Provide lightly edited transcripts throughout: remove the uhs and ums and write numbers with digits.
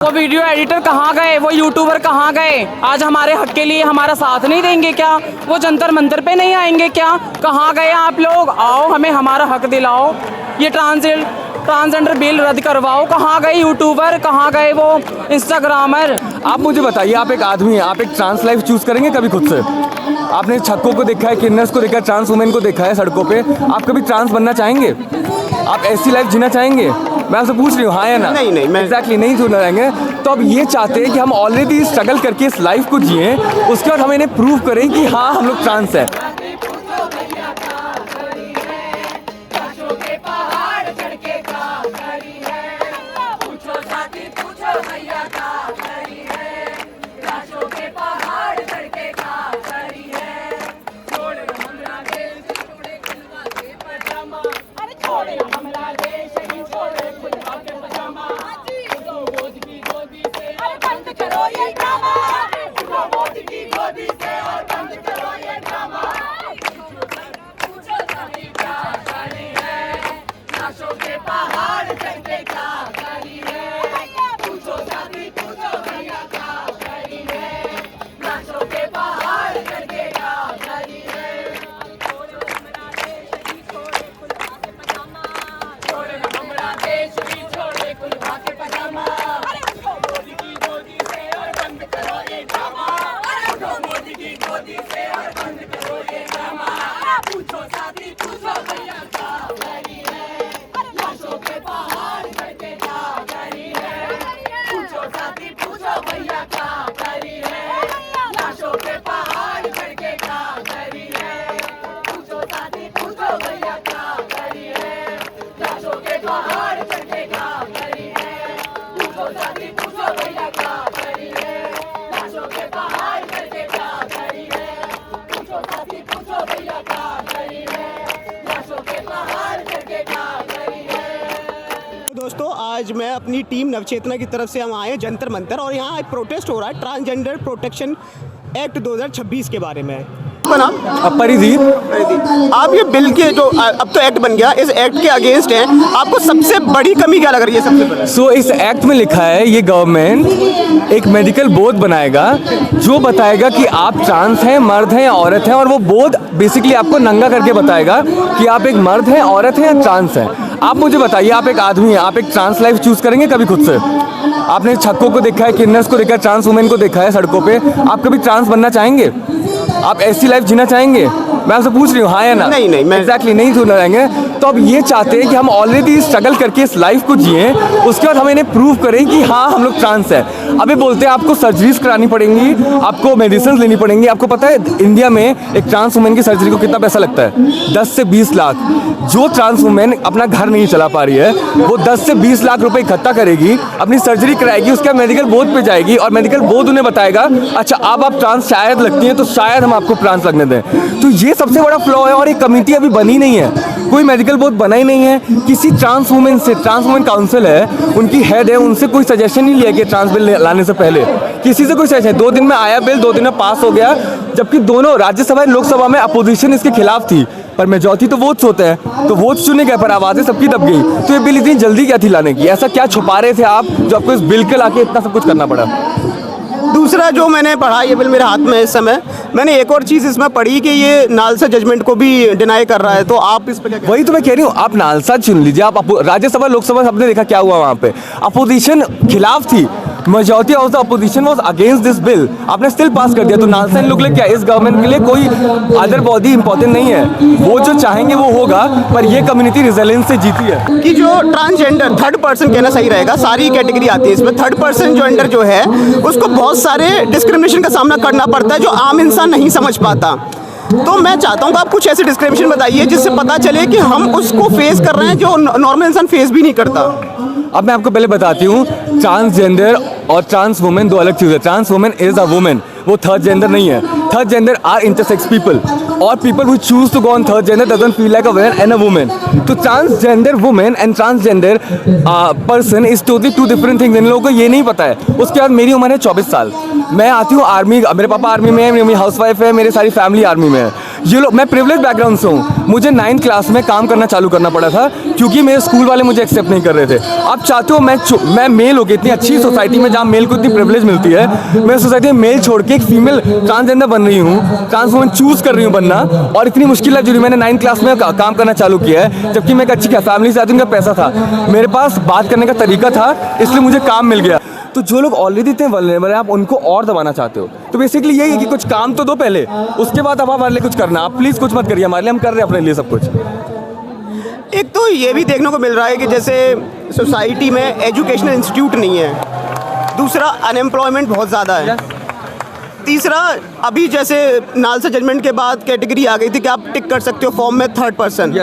वो video editor कहाँ गए, वो यूट्यूबर कहाँ गए? आज हमारे हक के लिए हमारा साथ नहीं देंगे क्या? वो जंतर मंतर पे नहीं आएंगे क्या? कहाँ गए आप लोग? आओ, हमें हमारा हक दिलाओ। ये ट्रांसजेंडर बिल रद्द करवाओ। कहाँ गए यूट्यूबर, कहाँ गए वो इंस्टाग्रामर? आप मुझे बताइए, आप एक आदमी हैं, आप एक ट्रांस लाइफ चूज करेंगे कभी खुद से? आपने छक्कों को देखा है, किन्नर्स को देखा है, ट्रांस वुमेन को देखा है सड़कों पे। आप कभी ट्रांस बनना चाहेंगे? आप ऐसी लाइफ जीना चाहेंगे? मैं आपसे पूछ रही हूँ, हाँ या ना? नहीं, मैं एग्जैक्टली नहीं जीना चाहेंगे। तो अब ये चाहते हैं कि हम ऑलरेडी स्ट्रगल करके इस लाइफ को जिए, उसके बाद हम इन्हें प्रूव करें कि हाँ हम लोग ट्रांस है। दोस्तों, आज मैं अपनी टीम नवचेतना की तरफ से हम आए हैं जंतर मंतर, और यहाँ एक प्रोटेस्ट हो रहा है ट्रांसजेंडर प्रोटेक्शन एक्ट 2026 के बारे में। परिदीप, आप ये बिल के जो अब तो एक्ट बन गया, इस एक्ट के अगेंस्ट हैं, आपको सबसे बड़ी कमी क्या लग रही है? सबसे पहले सो इस एक्ट में लिखा है ये गवर्नमेंट एक मेडिकल बोर्ड बनाएगा जो बताएगा कि आप ट्रांस हैं, मर्द हैं या औरत हैं, और वो बोर्ड बेसिकली आपको नंगा करके बताएगा कि आप एक मर्द हैं, औरत हैं या ट्रांस हैं। आप मुझे बताइए, आप एक आदमी हैं, आप एक ट्रांस लाइफ चूज करेंगे कभी खुद से? आपने छक्कों को देखा है, किन्नर्स को देखा है, ट्रांस वुमेन को देखा है सड़कों पे। आप कभी ट्रांस बनना चाहेंगे? आप ऐसी लाइफ जीना चाहेंगे? मैं आपसे पूछ रही हूँ, हाँ या ना? नहीं, मैं एग्जैक्टली नहीं जीना चाहेंगे। तो अब ये चाहते हैं कि हम ऑलरेडी स्ट्रगल करके इस लाइफ को जिए, उसके बाद हम इन्हें प्रूव करें कि हाँ हम लोग ट्रांस है। अभी बोलते हैं आपको सर्जरीज करानी पड़ेंगी, आपको मेडिसिन लेनी पड़ेंगी। आपको पता है इंडिया में एक ट्रांस वुमेन की सर्जरी को कितना पैसा लगता है? 10 से 20 लाख। जो ट्रांस वुमेन अपना घर नहीं चला पा रही है, वो 10 से 20 लाख रुपए इकट्ठा करेगी, अपनी सर्जरी कराएगी, उसके बाद मेडिकल बोर्ड पे जाएगी और मेडिकल बोर्ड उन्हें बताएगा अच्छा अब आप ट्रांस शायद लगती हैं तो शायद हम आपको ट्रांस लगने दें। तो ये सबसे बड़ा फ्लॉ है, और एक कमेटी अभी बनी नहीं है, कोई मेडिकल बोर्ड बना ही नहीं है। किसी ट्रांस वुमेन से, ट्रांस वुमेन काउंसिल है, उनकी हेड है, उनसे कोई सजेशन नहीं लिया कि ट्रांस बिल लाने से पहले किसी से कोई सजेशन। 2 दिन में आया बिल, 2 दिन में पास हो गया, जबकि दोनों राज्यसभा और लोकसभा में अपोजिशन इसके खिलाफ थी, पर मेजॉरिटी तो वोट्स होते हैं, तो वोट्स चुने गए पर आवाजें सबकी दब गई। तो ये बिल इतनी जल्दी क्या थी लाने की? ऐसा क्या छुपा रहे थे आप जो आपको इस बिल के लाके इतना सब कुछ करना पड़ा? दूसरा जो मैंने पढ़ा, ये बिल मेरे हाथ में इस समय, मैंने एक और चीज़ इसमें पढ़ी कि ये नालसा जजमेंट को भी डिनाई कर रहा है। तो आप इस पर क्या? वही तो मैं कह रही हूँ, आप नालसा चुन लीजिए। आप राज्यसभा लोकसभा सबने देखा क्या हुआ वहाँ पे, अपोजिशन खिलाफ थी, majority of the opposition was against this bill, आपने स्टिल पास कर दिया। तो नालसा इन लोग के लिए क्या, इस गवर्नमेंट के लिए कोई अदर बॉडी इंपॉर्टेंट नहीं है, वो जो चाहेंगे वो होगा, पर ये कम्युनिटी रिजलियंस से जीती है। कि जो ट्रांसजेंडर थर्ड पर्सन कहना सही रहेगा, सारी कैटेगरी आती है इसमें। थर्ड पर्सन जेंडर जो है उसको बहुत सारे डिस्क्रिमिनेशन का सामना करना पड़ता है जो आम इंसान नहीं समझ पाता। तो मैं चाहता हूँ कि आप कुछ ऐसे डिस्क्रिमिनेशन बताइए जिससे पता चले कि हम उसको फेस कर रहे हैं जो नॉर्मल इंसान फेस भी नहीं करता। अब मैं आपको पहले बताती हूँ, ट्रांसजेंडर और ट्रांस वुमेन दो अलग चीज़ है। Trans women is a women, वो थर्ड जेंडर नहीं है। Third gender are intersex people, और people who choose to go on third gender doesn't feel like a man and a women. तो transgender women and transgender person is totally two different things. इन लोगों को ये नहीं पता है। उसके बाद मेरी उम्र है 24 साल, मैं आती हूँ आर्मी, मेरे पापा आर्मी में है, मेरी हाउस वाइफ है, मेरी सारी फैमिली आर्मी में है। ये लोग, मैं प्रिविलेज बैकग्राउंड से हूँ, मुझे 9th क्लास में काम करना चालू करना पड़ा था क्योंकि मेरे स्कूल वाले मुझे एक्सेप्ट नहीं कर रहे थे। आप चाहते हो मैं मेल हो गया, इतनी अच्छी सोसाइटी में जहाँ मेल को इतनी प्रिविलेज मिलती है, मैं सोसाइटी में मेल छोड़ के एक फीमेल ट्रांसजेंडर बन रही हूँ, ट्रांस वुमन चूज़ कर रही हूँ बनना, और इतनी मुश्किल है जो मैंने 9th क्लास में काम करना चालू किया है, जबकि मैं एक अच्छी फैमिली से आती हूँ, पैसा था, मेरे पास बात करने का तरीका था, इसलिए मुझे काम मिल गया। तो जो लोग ऑलरेडी इतने वल्नरेबल हैं, आप उनको और दबाना चाहते हो, तो बेसिकली यही है कि कुछ काम तो दो पहले, उसके बाद अब हमारे लिए कुछ करना। आप प्लीज़ कुछ मत करिए हमारे लिए, हम कर रहे हैं अपने लिए सब कुछ। एक तो ये भी देखने को मिल रहा है कि जैसे सोसाइटी में एजुकेशनल इंस्टीट्यूट नहीं है, दूसरा अनएम्प्लॉयमेंट बहुत ज़्यादा है, तीसरा अभी जैसे नालसा जजमेंट के बाद कैटेगरी आ गई थी कि आप टिक कर सकते हो फॉर्म में 3rd पर्सन,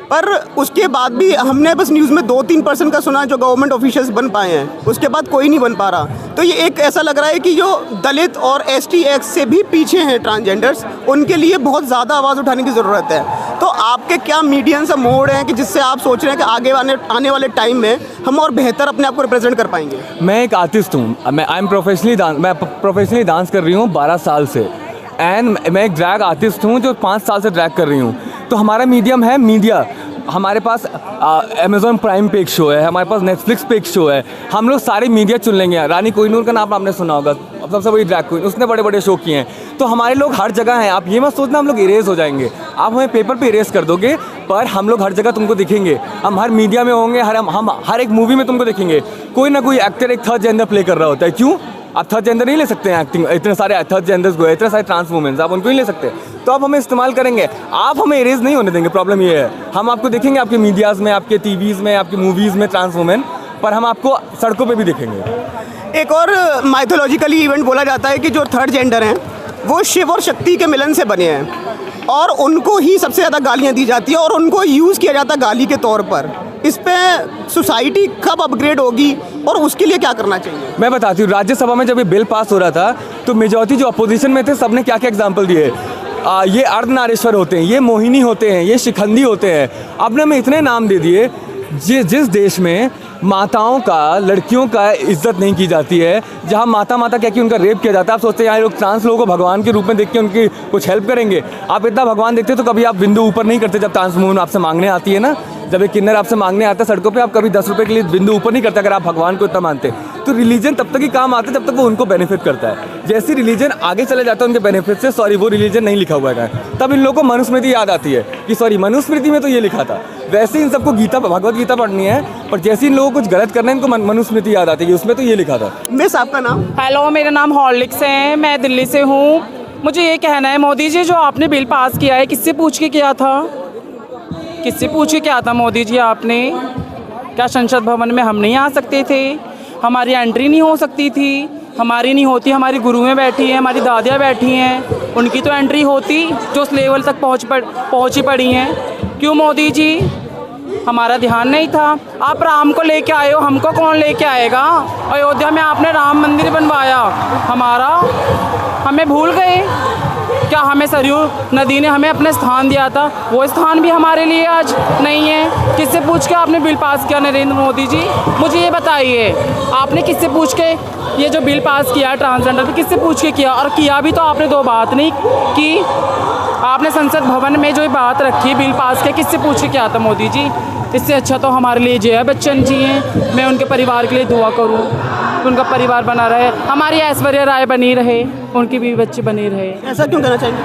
पर उसके बाद भी हमने बस न्यूज़ में 2-3% का सुना जो गवर्नमेंट ऑफिशियल्स बन पाए हैं, उसके बाद कोई नहीं बन पा रहा। तो ये एक ऐसा लग रहा है कि जो दलित और ST एक्ट से भी पीछे हैं ट्रांसजेंडर्स, उनके लिए बहुत ज़्यादा आवाज़ उठाने की ज़रूरत है। तो आपके क्या मीडियम से मोड हैं कि जिससे आप सोच रहे हैं कि आगे आने वाले टाइम में हम और बेहतर अपने आप को रिप्रेजेंट कर पाएंगे? मैं एक आर्टिस्ट हूँ, मैं प्रोफेशनली डांस कर रही हूँ 12 साल से, एंड मैं एक ड्रैग आर्टिस्ट हूँ जो 5 साल से ड्रैग कर रही हूँ। तो हमारा मीडियम है मीडिया, हमारे पास अमेज़ॉन प्राइम पे एक शो है, हमारे पास नेटफ्लिक्स पे एक शो है, हम लोग सारे मीडिया चुन लेंगे। रानी कोहिनूर का नाम आपने सुना होगा, अब सबसे बड़ी ड्रैग क्वीन, उसने बड़े बड़े शो किए हैं। तो हमारे लोग हर जगह हैं, आप ये मत सोचना हम लोग इरेज हो जाएंगे, आप हमें पेपर पे इरेज कर दोगे, पर हम लोग हर जगह तुमको दिखेंगे, हम हर मीडिया में होंगे, हम हर एक मूवी में तुमको दिखेंगे। कोई ना कोई एक्टर एक 3rd जेंडर प्ले कर रहा होता है, क्यों? आप 3rd जेंडर नहीं ले सकते हैं एक्टिंग, इतने सारे 3rd जेंडर्स को, इतने सारे ट्रांस वुमेन्स, आप उनको नहीं ले सकते, तो आप हमें इस्तेमाल करेंगे, आप हमें इरेज नहीं होने देंगे। प्रॉब्लम ये है, हम आपको देखेंगे आपके मीडियाज़ में, आपके टीवीज़ में, आपकी मूवीज़ में ट्रांस वुमेन, पर हम आपको सड़कों पे भी देखेंगे। एक और माइथोलॉजिकली इवेंट बोला जाता है कि जो 3rd जेंडर हैं वो शिव और शक्ति के मिलन से बने हैं, और उनको ही सबसे ज़्यादा गालियाँ दी जाती है और उनको यूज़ किया जाता है गाली के तौर पर। इस पे सोसाइटी कब अपग्रेड होगी और उसके लिए क्या करना चाहिए? मैं बताती हूँ, राज्यसभा में जब ये बिल पास हो रहा था तो मेजॉरिटी जो अपोजिशन में थे सबने क्या क्या एग्जाम्पल दिए। ये अर्धनारीश्वर होते हैं, ये मोहिनी होते हैं, ये शिखंडी होते हैं, आपने हमें इतने नाम दे दिए। जिस देश में माताओं का, लड़कियों का इज्जत नहीं की जाती है, जहाँ माता माता कह के उनका रेप किया जाता है, आप सोचते हैं यहाँ लोग ट्रांस लोगों को भगवान के रूप में देख के उनकी कुछ हेल्प करेंगे। आप इतना भगवान देखते तो कभी आप बिंदु ऊपर नहीं करते। जब ट्रांस वुमन आपसे मांगने आती है ना, जब एक किन्नर आपसे मांगने आता है सड़कों पे, आप कभी 10 रुपये के लिए बिंदु ऊपर नहीं करते अगर आप भगवान को इतना मानते। तो रिलीजन तब तक ही काम आता है जब तक वो उनको बेनिफिट करता है। जैसे रिलीजन आगे चले जाता है उनके बेनिफिट से, सॉरी वो रिलीजन नहीं लिखा हुआ है, तब इन लोगों को मनुस्मृति याद आती है कि सॉरी मनुस्मृति में तो ये लिखा था। वैसे इन सबको गीता, भगवत गीता पढ़नी है, पर जैसे इन लोगों को कुछ गलत करना है इनको मनुस्मृति याद आती है, उसमें तो ये लिखा था। मिस आपका नाम? हेलो, मेरा नाम हॉर्लिक्स है, मैं दिल्ली से हूँ। मुझे ये कहना है, मोदी जी जो आपने बिल पास किया है, किससे पूछ के किया था? किससे पूछ के किया था मोदी जी आपने? क्या संसद भवन में हम नहीं आ सकते थे? हमारी एंट्री नहीं हो सकती थी? हमारी नहीं होती, हमारी गुरुएं बैठी हैं, हमारी दादियाँ बैठी हैं, उनकी तो एंट्री होती जो उस लेवल तक पहुँची पड़ी हैं। क्यों मोदी जी? हमारा ध्यान नहीं था। आप राम को लेके आए हो, हमको कौन लेके आएगा? अयोध्या में आपने राम मंदिर बनवाया, हमें भूल गए क्या? हमें सरयू नदी ने हमें अपने स्थान दिया था, वो स्थान भी हमारे लिए आज नहीं है। किससे पूछ के आपने बिल पास किया नरेंद्र मोदी जी? मुझे ये बताइए, आपने किससे पूछ के ये जो बिल पास किया ट्रांसजेंडर पे, किससे पूछ के किया? और किया भी तो आपने 2 बात नहीं की, आपने संसद भवन में जो बात रखी बिल पास के, किससे पूछ के किया था मोदी जी? इससे अच्छा तो हमारे लिए जया बच्चन जी हैं। मैं उनके परिवार के लिए दुआ करूं, उनका परिवार बना रहे, हमारी ऐश्वर्या राय बनी रहे, उनकी भी बच्चे बने रहे। ऐसा क्यों कहना चाहिए?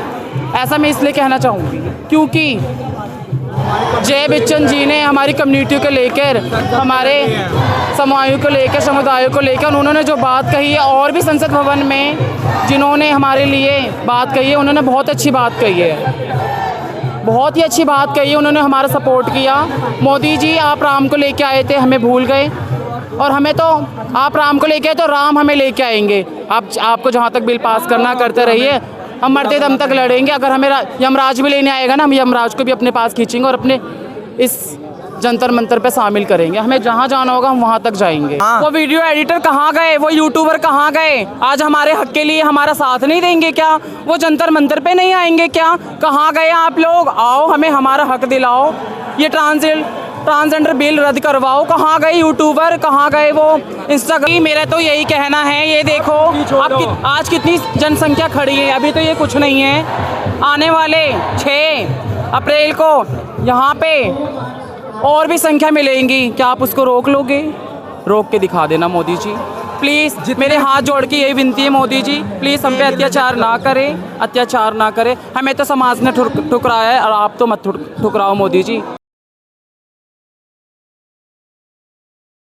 ऐसा मैं इसलिए कहना चाहूँगी क्योंकि जय बच्चन जी ने हमारी कम्युनिटी को लेकर, हमारे समायों को लेकर, समुदायों को लेकर उन्होंने जो बात कही है, और भी संसद भवन में जिन्होंने हमारे लिए बात कही है, उन्होंने बहुत अच्छी बात कही है, बहुत ही अच्छी बात कही है। उन्होंने हमारा सपोर्ट किया। मोदी जी आप राम को लेके आए थे, हमें भूल गए, और हमें तो आप राम को लेके आए तो राम हमें लेके आएंगे। आपको जहाँ तक बिल पास करना करते रहिए, हम मरते दम तक लड़ेंगे। अगर हमें यमराज भी लेने आएगा ना, हम यमराज को भी अपने पास खींचेंगे और अपने इस जंतर मंतर पे शामिल करेंगे। हमें जहाँ जाना होगा हम वहाँ तक जाएंगे। वो वीडियो एडिटर कहाँ गए? वो यूट्यूबर कहाँ गए? आज हमारे हक के लिए हमारा साथ नहीं देंगे क्या? वो जंतर मंतर पे नहीं आएंगे क्या? कहाँ गए आप लोग? आओ, हमें हमारा हक दिलाओ। ये ट्रांसजेंडर बिल रद्द करवाओ। कहाँ गए यूट्यूबर, कहाँ गए वो इंस्टाग्राम। मेरा तो यही कहना है, ये देखो आप आज कितनी जनसंख्या खड़ी है, अभी तो ये कुछ नहीं है। आने वाले 6 अप्रैल को यहाँ पे और भी संख्या मिलेंगी, क्या आप उसको रोक लोगे? रोक के दिखा देना मोदी जी प्लीज़। मेरे हाथ जोड़ के यही विनती है मोदी जी, प्लीज़ हम पे अत्याचार ना करें, अत्याचार ना करें। हमें तो समाज ने ठुकराया है और आप तो मत ठुकराओ मोदी जी।